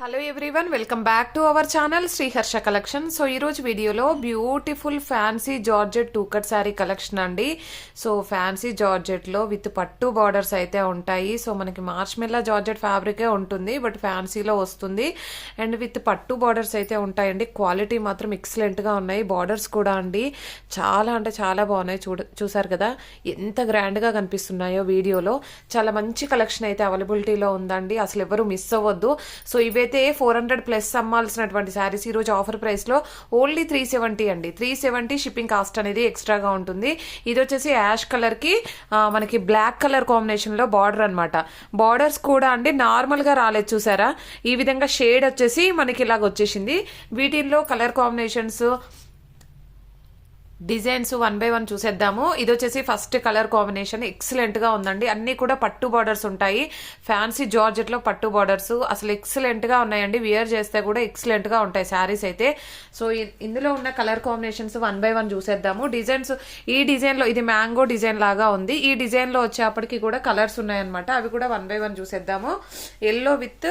Hello everyone, welcome back to our channel Sriharsha collection. So ఈరోజు వీడియోలో beautiful fancy georgette two cut sari collection అండి. So fancy జార్జెట్లో with పట్టు borders అయితే ఉంటాయి. So మనకి మార్ష్మెల్లా జార్జెట్ ఫ్యాబ్రికే ఉంటుంది, బట్ ఫ్యాన్సీలో వస్తుంది అండ్ విత్ పట్టు బార్డర్స్ అయితే ఉంటాయండి. క్వాలిటీ మాత్రం ఎక్సలెంట్గా ఉన్నాయి. బార్డర్స్ కూడా అండి చాలా అంటే చాలా బాగున్నాయి. చూసారు కదా ఎంత గ్రాండ్గా కనిపిస్తున్నాయో వీడియోలో. చాలా మంచి కలెక్షన్ అయితే అవైలబిలిటీలో ఉందండి, అసలు ఎవరు మిస్ అవ్వద్దు. సో ఇవైతే 400+ అమ్మాల్సినటువంటి శారీస్ ఈరోజు ఆఫర్ ప్రైస్ లో ఓన్లీ 370 అండి. 370 షిప్పింగ్ కాస్ట్ అనేది ఎక్స్ట్రాగా ఉంటుంది. ఇది వచ్చేసి యాష్ కలర్ కి మనకి బ్లాక్ కలర్ కాంబినేషన్ లో బార్డర్ అనమాట. బార్డర్స్ కూడా అండి నార్మల్ గా రాలేదు, చూసారా ఈ విధంగా షేడ్ వచ్చేసి మనకి ఇలాగ వచ్చేసింది. వీటిల్లో కలర్ కాంబినేషన్స్ డిజైన్స్ 1 by 1 చూసేద్దాము. ఇది వచ్చేసి ఫస్ట్ కలర్ కాంబినేషన్ ఎక్సలెంట్ గా ఉందండి. అన్ని కూడా పట్టు బార్డర్స్ ఉంటాయి. ఫ్యాన్సీ జార్జెట్ లో పట్టు బార్డర్స్ అసలు ఎక్సలెంట్ గా ఉన్నాయండి. వియర్ చేస్తే కూడా ఎక్సలెంట్ గా ఉంటాయి శారీస్ అయితే. సో ఇందులో ఉన్న కలర్ కాంబినేషన్స్ 1 by 1 చూసేద్దాము. డిజైన్స్ ఈ డిజైన్ లో ఇది మ్యాంగో డిజైన్ లాగా ఉంది. ఈ డిజైన్ లో వచ్చేప్పటికి కూడా కలర్స్ ఉన్నాయన్నమాట. అవి కూడా 1 by 1 చూసేద్దాము. Yellow with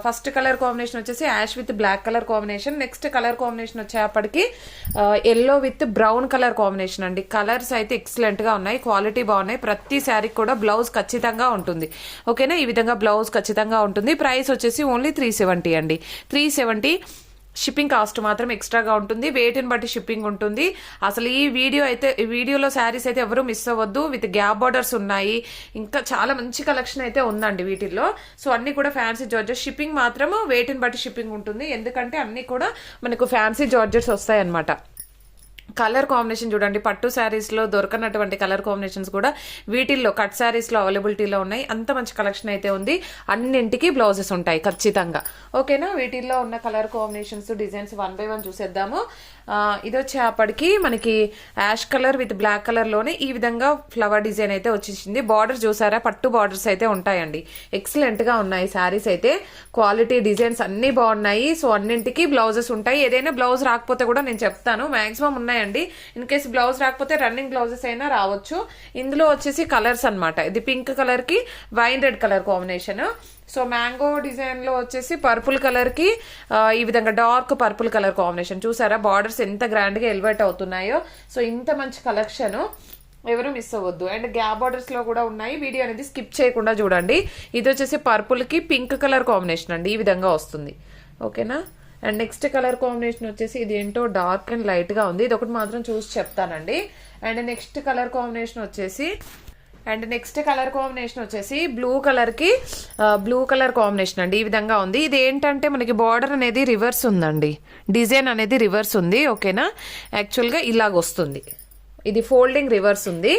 first colour combination వచ్చేసి ash with black colour combination. Next colour combination వచ్చేప్పటికి yellow with brown colour combination అండి. కలర్స్ అయితే ఎక్సలెంట్ గా ఉన్నాయి, క్వాలిటీ బాగున్నాయి. ప్రతి శారీకి కూడా బ్లౌజ్ ఖచ్చితంగా ఉంటుంది. ఓకేనా, ఈ విధంగా బ్లౌజ్ ఖచ్చితంగా ఉంటుంది. ప్రైస్ వచ్చేసి ఓన్లీ 370 అండి. 370 షిప్పింగ్ కాస్ట్ మాత్రం ఎక్స్ట్రాగా ఉంటుంది. వెయిట్ని బట్టి షిప్పింగ్ ఉంటుంది. అసలు ఈ వీడియోలో శారీస్ అయితే ఎవరు మిస్ అవ్వద్దు. విత్ గ్యాప్ బార్డర్స్ ఉన్నాయి. ఇంకా చాలా మంచి కలెక్షన్ అయితే ఉందండి వీటిల్లో. సో అన్ని కూడా ఫ్యాన్సీ జార్జెస్. షిప్పింగ్ మాత్రం వెయిట్ని బట్టి షిప్పింగ్ ఉంటుంది, ఎందుకంటే అన్ని కూడా మనకు ఫ్యాన్సీ జార్జెట్స్ వస్తాయి అన్నమాట. కలర్ కాంబినేషన్ చూడండి, పట్టు శారీస్ లో దొరకనటువంటి కలర్ కాంబినేషన్స్ కూడా వీటిల్లో కట్ శారీస్ లో అవైలబిలిటీలో ఉన్నాయి. అంత మంచి కలెక్షన్ అయితే ఉంది. అన్నింటికి బ్లౌజెస్ ఉంటాయి ఖచ్చితంగా. ఓకేనా, వీటిల్లో ఉన్న కలర్ కాంబినేషన్స్ డిజైన్స్ 1 by 1 చూసేద్దాము. ఇది వచ్చేప్పటికి మనకి ash colour with black colour లోనే ఈ విధంగా ఫ్లవర్ డిజైన్ అయితే వచ్చేసింది. బార్డర్ చూసారా, పట్టు బార్డర్స్ అయితే ఉంటాయండి. ఎక్సలెంట్ గా ఉన్నాయి శారీస్ అయితే. క్వాలిటీ డిజైన్స్ అన్ని బాగున్నాయి. సో అన్నింటికి బ్లౌజెస్ ఉంటాయి. ఏదైనా బ్లౌజ్ రాకపోతే కూడా నేను చెప్తాను, మాక్సిమం ఉన్నాయండి. ఇన్ కేసు బ్లౌజ్ రాకపోతే రన్నింగ్ బ్లౌజెస్ అయినా రావచ్చు. ఇందులో వచ్చేసి కలర్స్ అనమాట. ఇది పింక్ కలర్ కి wine red colour combination. So mango design లో వచ్చేసి పర్పుల్ కలర్ కి ఈ విధంగా డార్క్ పర్పుల్ కలర్ కాంబినేషన్. చూసారా బార్డర్స్ ఎంత గ్రాండ్ గా ఎలివేట్ అవుతున్నాయో. సో ఇంత మంచి కలెక్షన్ ఎవరు మిస్ అవ్వద్దు. అండ్ గ్యాప్ బార్డర్స్ లో కూడా ఉన్నాయి. వీడియో అనేది స్కిప్ చేయకుండా చూడండి. ఇది వచ్చేసి పర్పుల్ కి పింక్ కలర్ కాంబినేషన్ అండి, ఈ విధంగా వస్తుంది. ఓకేనా, అండ్ నెక్స్ట్ కలర్ కాంబినేషన్ వచ్చేసి ఇది ఏంటో డార్క్ అండ్ లైట్ గా ఉంది. ఇది ఒకటి మాత్రం చూసి చెప్తానండి. అండ్ నెక్స్ట్ కలర్ కాంబినేషన్ వచ్చేసి బ్లూ కలర్ కాంబినేషన్ అండి, ఈ విధంగా ఉంది. ఇది ఏంటంటే మనకి బార్డర్ అనేది రివర్స్ ఉందండి, డిజైన్ అనేది రివర్స్ ఉంది. ఓకేనా, యాక్చువల్గా ఇలాగ వస్తుంది. ఇది ఫోల్డింగ్ రివర్స్ ఉంది.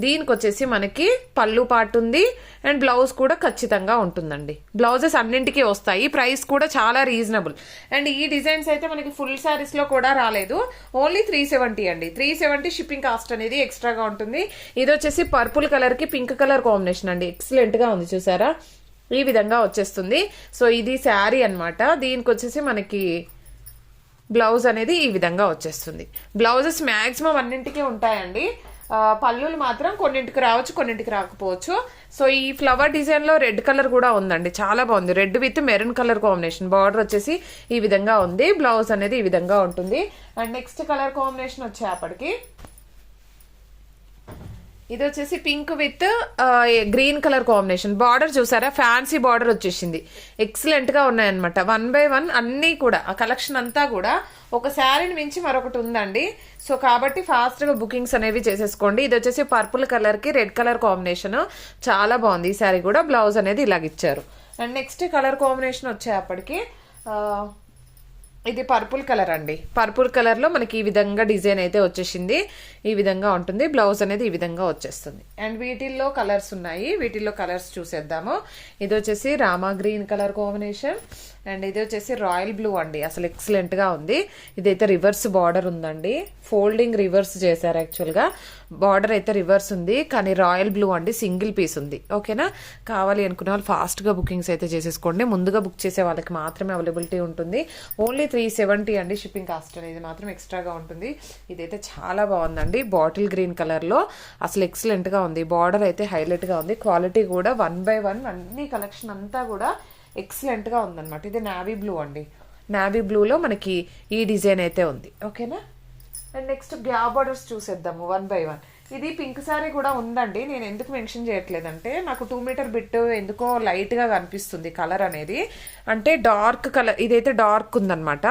దీనికి వచ్చేసి మనకి పళ్ళు పార్ట్ ఉంది అండ్ బ్లౌజ్ కూడా ఖచ్చితంగా ఉంటుందండి. బ్లౌజెస్ అన్నింటికీ వస్తాయి. ప్రైస్ కూడా చాలా రీజనబుల్. అండ్ ఈ డిజైన్స్ అయితే మనకి ఫుల్ శారీస్ లో కూడా రాలేదు. ఓన్లీ 370 అండి. 370 షిప్పింగ్ కాస్ట్ అనేది ఎక్స్ట్రాగా ఉంటుంది. ఇది వచ్చేసి పర్పుల్ కలర్ కి పింక్ కలర్ కాంబినేషన్ అండి. ఎక్సలెంట్ గా ఉంది, చూసారా ఈ విధంగా వచ్చేస్తుంది. సో ఇది శారీ అన్నమాట. దీనికి వచ్చేసి మనకి బ్లౌజ్ అనేది ఈ విధంగా వచ్చేస్తుంది. బ్లౌజెస్ మాక్సిమం అన్నింటికి ఉంటాయండి. పళ్ళులు మాత్రం కొన్నింటికి రావచ్చు, కొన్నింటికి రాకపోవచ్చు. సో ఈ ఫ్లవర్ డిజైన్ లో రెడ్ కలర్ కూడా ఉందండి, చాలా బాగుంది. Red with maroon colour combination. Border వచ్చేసి ఈ విధంగా ఉంది. బ్లౌజ్ అనేది ఈ విధంగా ఉంటుంది. అండ్ నెక్స్ట్ కలర్ కాంబినేషన్ వచ్చేప్పటికి ఇది వచ్చేసి pink with green colour combination. Border చూసారా, ఫ్యాన్సీ బార్డర్ వచ్చేసింది. ఎక్సలెంట్ గా ఉన్నాయన్నమాట. 1 by 1 అన్ని కూడా ఆ కలెక్షన్ అంతా కూడా ఒక శారీని మించి మరొకటి ఉందండి. సో కాబట్టి ఫాస్ట్ గా బుకింగ్స్ అనేవి చేసేసుకోండి. ఇది వచ్చేసి పర్పుల్ కలర్ కి రెడ్ కలర్ కాంబినేషన్, చాలా బాగుంది. ఈ శారీ కూడా బ్లౌజ్ అనేది ఇలాగ ఇచ్చారు. అండ్ నెక్స్ట్ కలర్ కాంబినేషన్ వచ్చేప్పటికి ఇది పర్పుల్ కలర్ అండి. పర్పుల్ కలర్ లో మనకి ఈ విధంగా డిజైన్ అయితే వచ్చేసింది. ఈ విధంగా ఉంటుంది. బ్లౌజ్ అనేది ఈ విధంగా వచ్చేస్తుంది. అండ్ వీటిల్లో కలర్స్ ఉన్నాయి. వీటిల్లో కలర్స్ చూసేద్దాము. ఇది వచ్చేసి Rama green colour combination and ఇది వచ్చేసి రాయల్ బ్లూ అండి. అసలు ఎక్సలెంట్ గా ఉంది. ఇదైతే రివర్స్ బార్డర్ ఉందండి. ఫోల్డింగ్ రివర్స్ చేశారు. యాక్చువల్ గా బార్డర్ అయితే రివర్స్ ఉంది, కానీ రాయల్ బ్లూ అండి, సింగిల్ పీస్ ఉంది. ఓకేనా, కావాలి అనుకునే వాళ్ళు ఫాస్ట్ గా బుకింగ్స్ అయితే చేసేసుకోండి. ముందుగా బుక్ చేసే వాళ్ళకి మాత్రమే అవైలబిలిటీ ఉంటుంది. ఓన్లీ 370 అండి. షిప్పింగ్ కాస్ట్ అనేది మాత్రం ఎక్స్ట్రాగా ఉంటుంది. ఇదైతే చాలా బాగుందండి. బాటిల్ గ్రీన్ కలర్ లో అసలు ఎక్సలెంట్ గా ఉంది. బార్డర్ అయితే హైలైట్ గా ఉంది. క్వాలిటీ కూడా 1 by 1 అన్ని కలెక్షన్ అంతా కూడా ఎక్సలెంట్గా ఉందన్నమాట. ఇది నావీ బ్లూ అండి, నావీ బ్లూలో మనకి ఈ డిజైన్ అయితే ఉంది. ఓకేనా. అండ్ నెక్స్ట్ గ్యాప్ బార్డర్స్ చూసేద్దాము 1 by 1. ఇది పింక్ సారీ కూడా ఉందండి. నేను ఎందుకు మెన్షన్ చేయట్లేదంటే నాకు 2 మీటర్ బిట్ ఎందుకో లైట్గా కనిపిస్తుంది కలర్ అనేది. అంటే డార్క్ కలర్, ఇదైతే డార్క్ ఉందన్నమాట.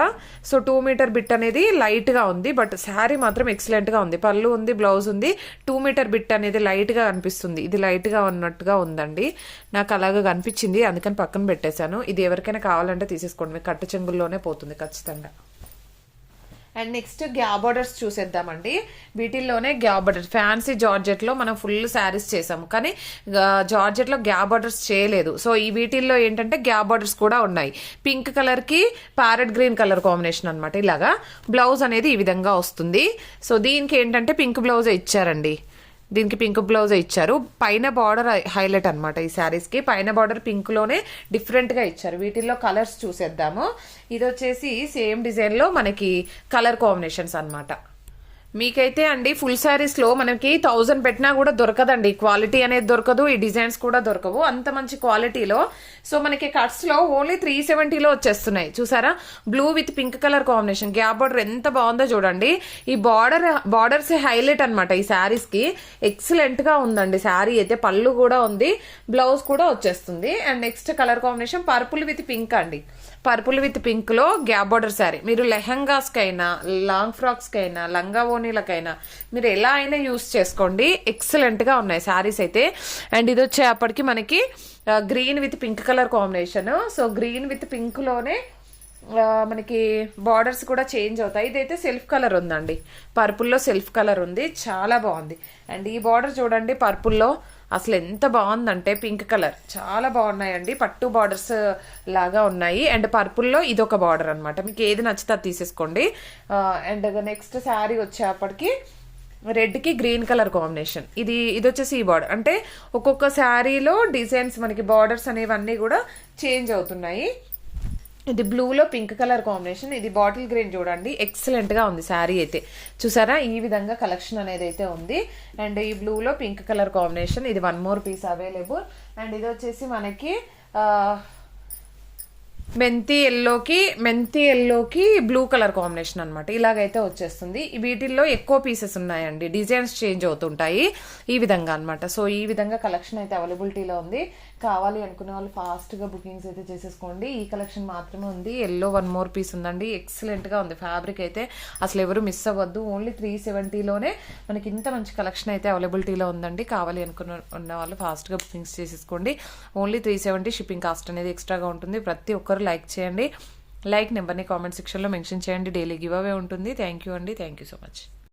సో 2 మీటర్ బిట్ అనేది లైట్గా ఉంది, బట్ శారీ మాత్రం ఎక్సలెంట్గా ఉంది. పళ్ళు ఉంది, బ్లౌజ్ ఉంది. 2 మీటర్ బిట్ అనేది లైట్గా కనిపిస్తుంది. ఇది లైట్గా ఉన్నట్టుగా ఉందండి, నాకు అలాగా కనిపించింది, అందుకని పక్కన పెట్టేశాను. ఇది ఎవరికైనా కావాలంటే తీసేసుకోండి, మీకు కట్టు చెంగుల్లోనే పోతుంది ఖచ్చితంగా. అండ్ నెక్స్ట్ గ్యాప్ బార్డర్స్ చూసేద్దామండి. వీటిల్లోనే గ్యాప్ బార్డర్స్, ఫ్యాన్సీ జార్జెట్లో మనం ఫుల్ శారీస్ చేసాము, కానీ జార్జెట్లో గ్యాప్ బార్డర్స్ చేయలేదు. సో ఈ వీటిల్లో ఏంటంటే గ్యాప్ బార్డర్స్ కూడా ఉన్నాయి. పింక్ కలర్కి ప్యారెట్ గ్రీన్ కలర్ కాంబినేషన్ అనమాట. ఇలాగా బ్లౌజ్ అనేది ఈ విధంగా వస్తుంది. సో దీనికి ఏంటంటే పింక్ బ్లౌజే ఇచ్చారండి, దీనికి పింక్ బ్లౌజ్ ఇచ్చారు. పైన బార్డర్ హైలైట్ అనమాట ఈ శారీస్కి. పైన బార్డర్ పింక్లోనే డిఫరెంట్గా ఇచ్చారు. వీటిల్లో కలర్స్ చూసేద్దాము. ఇది వచ్చేసి సేమ్ డిజైన్లో మనకి కలర్ కాంబినేషన్స్ అనమాట. మీకైతే అండి ఫుల్ శారీస్లో మనకి 1000 పెట్టినా కూడా దొరకదండి, క్వాలిటీ అనేది దొరకదు, ఈ డిజైన్స్ కూడా దొరకవు అంత మంచి క్వాలిటీలో. సో మనకి కట్స్లో ఓన్లీ 370లో వచ్చేస్తున్నాయి. చూసారా, blue with pink colour combination. Gap border ఎంత బాగుందో చూడండి. ఈ బార్డర్స్ హైలైట్ అనమాట ఈ శారీస్కి. ఎక్సలెంట్గా ఉందండి శారీ అయితే. పళ్ళు కూడా ఉంది, బ్లౌజ్ కూడా వచ్చేస్తుంది. And next colour combination purple with pink అండి. పర్పుల్ విత్ పింక్ లో గ్యాప్ బార్డర్ శారీ. మీరు లెహంగాస్ కైనా, లాంగ్ ఫ్రాక్స్ కైనా, లంగా ఓనీలకైనా మీరు ఎలా అయినా యూస్ చేసుకోండి. ఎక్సలెంట్ గా ఉన్నాయి శారీస్ అయితే. అండ్ ఇది వచ్చేప్పటికి మనకి green with pink colour combination. So green with pink లోనే మనకి బార్డర్స్ కూడా చేంజ్ అవుతాయి. ఇదైతే సెల్ఫ్ కలర్ ఉందండి, పర్పుల్లో సెల్ఫ్ కలర్ ఉంది, చాలా బాగుంది. అండ్ ఈ బార్డర్ చూడండి పర్పుల్లో, అసలు ఎంత బాగుందంటే పింక్ కలర్ చాలా బాగున్నాయండి. పట్టు బార్డర్స్ లాగా ఉన్నాయి. అండ్ పర్పుల్లో ఇదొక బార్డర్ అనమాట. మీకు ఏది నచ్చితే అది తీసేసుకోండి. అండ్ నెక్స్ట్ శారీ వచ్చేప్పటికి రెడ్కి గ్రీన్ కలర్ కాంబినేషన్. ఇది వచ్చేసి ఈ బార్డర్. అంటే ఒక్కొక్క శారీలో డిజైన్స్ మనకి బార్డర్స్ అనేవన్నీ కూడా చేంజ్ అవుతున్నాయి. ఇది బ్లూలో పింక్ కలర్ కాంబినేషన్. ఇది బాటిల్ గ్రీన్ చూడండి, ఎక్సలెంట్ గా ఉంది శారీ అయితే. చూసారా, ఈ విధంగా కలెక్షన్ అనేది అయితే ఉంది. అండ్ ఈ బ్లూలో పింక్ కలర్ కాంబినేషన్. ఇది 1 more పీస్ అవైలబుల్. అండ్ ఇది వచ్చేసి మనకి మెంతి ఎల్లోకి బ్లూ కలర్ కాంబినేషన్ అనమాట. ఇలాగైతే వచ్చేస్తుంది. వీటిల్లో ఎక్కువ పీసెస్ ఉన్నాయండి, డిజైన్స్ చేంజ్ అవుతుంటాయి ఈ విధంగా అనమాట. సో ఈ విధంగా కలెక్షన్ అయితే అవైలబిలిటీలో ఉంది. కావాలి అనుకునే వాళ్ళు ఫాస్ట్గా బుకింగ్స్ అయితే చేసేసుకోండి. ఈ కలెక్షన్ మాత్రమే ఉంది. ఎల్లో 1 more పీస్ ఉందండి, ఎక్సలెంట్గా ఉంది. ఫ్యాబ్రిక్ అయితే అసలు ఎవరు మిస్ అవ్వద్దు. ఓన్లీ 370లోనే మనకి ఇంత మంచి కలెక్షన్ అయితే అవైలబిలిటీలో ఉందండి. కావాలి ఉన్న వాళ్ళు ఫాస్ట్గా బుకింగ్స్ చేసేసుకోండి. ఓన్లీ 370 షిప్పింగ్ కాస్ట్ అనేది ఎక్స్ట్రాగా ఉంటుంది. ప్రతి ఒక్కరు లైక్ చేయండి. లైక్ నెంబర్ని కామెంట్ సెక్షన్లో మెన్షన్ చేయండి. డైలీ గివ్ అవే ఉంటుంది. థ్యాంక్ యూ అండి, థ్యాంక్ యూ సో మచ్.